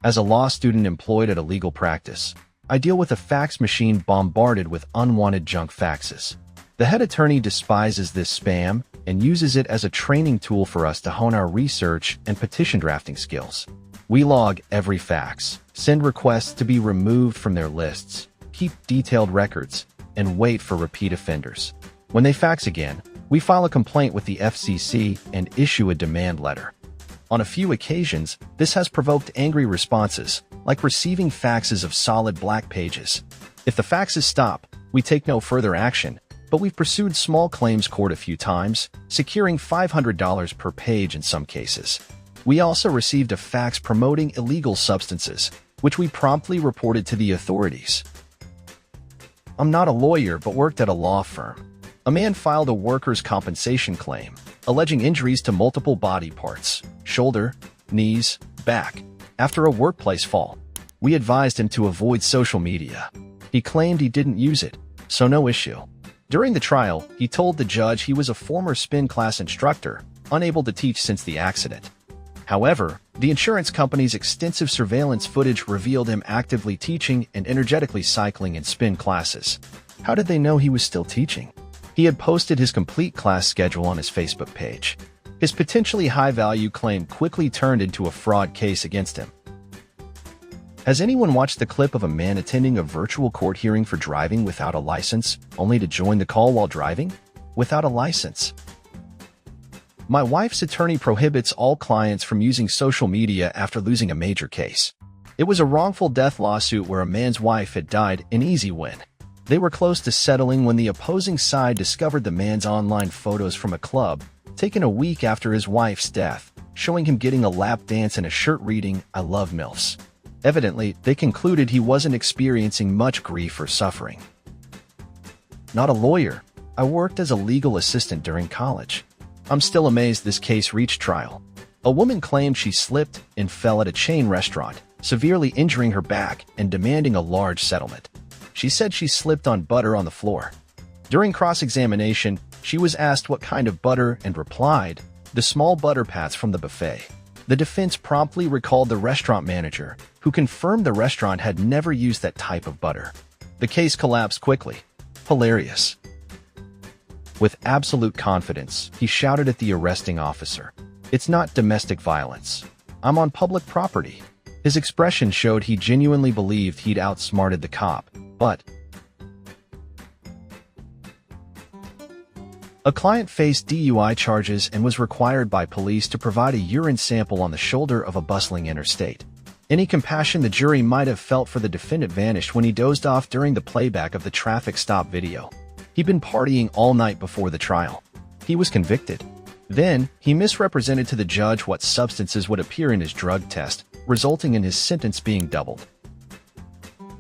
As a law student employed at a legal practice, I deal with a fax machine bombarded with unwanted junk faxes. The head attorney despises this spam and uses it as a training tool for us to hone our research and petition drafting skills. We log every fax, send requests to be removed from their lists, keep detailed records, and wait for repeat offenders. When they fax again, we file a complaint with the FCC and issue a demand letter. On a few occasions, this has provoked angry responses, like receiving faxes of solid black pages. If the faxes stop, we take no further action, but we've pursued small claims court a few times, securing $500 per page in some cases. We also received a fax promoting illegal substances, which we promptly reported to the authorities. I'm not a lawyer but worked at a law firm. A man filed a workers' compensation claim, alleging injuries to multiple body parts, shoulder, knees, back, after a workplace fall. We advised him to avoid social media. He claimed he didn't use it, so no issue. During the trial, he told the judge he was a former spin class instructor, unable to teach since the accident. However, the insurance company's extensive surveillance footage revealed him actively teaching and energetically cycling in spin classes. How did they know he was still teaching? He had posted his complete class schedule on his Facebook page. His potentially high-value claim quickly turned into a fraud case against him. Has anyone watched the clip of a man attending a virtual court hearing for driving without a license, only to join the call while driving? Without a license. My wife's attorney prohibits all clients from using social media after losing a major case. It was a wrongful death lawsuit where a man's wife had died, an easy win. They were close to settling when the opposing side discovered the man's online photos from a club, taken a week after his wife's death, showing him getting a lap dance and a shirt reading, "I love MILFs." Evidently, they concluded he wasn't experiencing much grief or suffering. Not a lawyer. I worked as a legal assistant during college. I'm still amazed this case reached trial. A woman claimed she slipped and fell at a chain restaurant, severely injuring her back and demanding a large settlement. She said she slipped on butter on the floor. During cross-examination, she was asked what kind of butter and replied, "The small butter pats from the buffet." The defense promptly recalled the restaurant manager, who confirmed the restaurant had never used that type of butter. The case collapsed quickly. Hilarious. With absolute confidence, he shouted at the arresting officer, "It's not domestic violence. I'm on public property." His expression showed he genuinely believed he'd outsmarted the cop, but a client faced DUI charges and was required by police to provide a urine sample on the shoulder of a bustling interstate. Any compassion the jury might have felt for the defendant vanished when he dozed off during the playback of the traffic stop video. He'd been partying all night before the trial. He was convicted. Then, he misrepresented to the judge what substances would appear in his drug test, resulting in his sentence being doubled.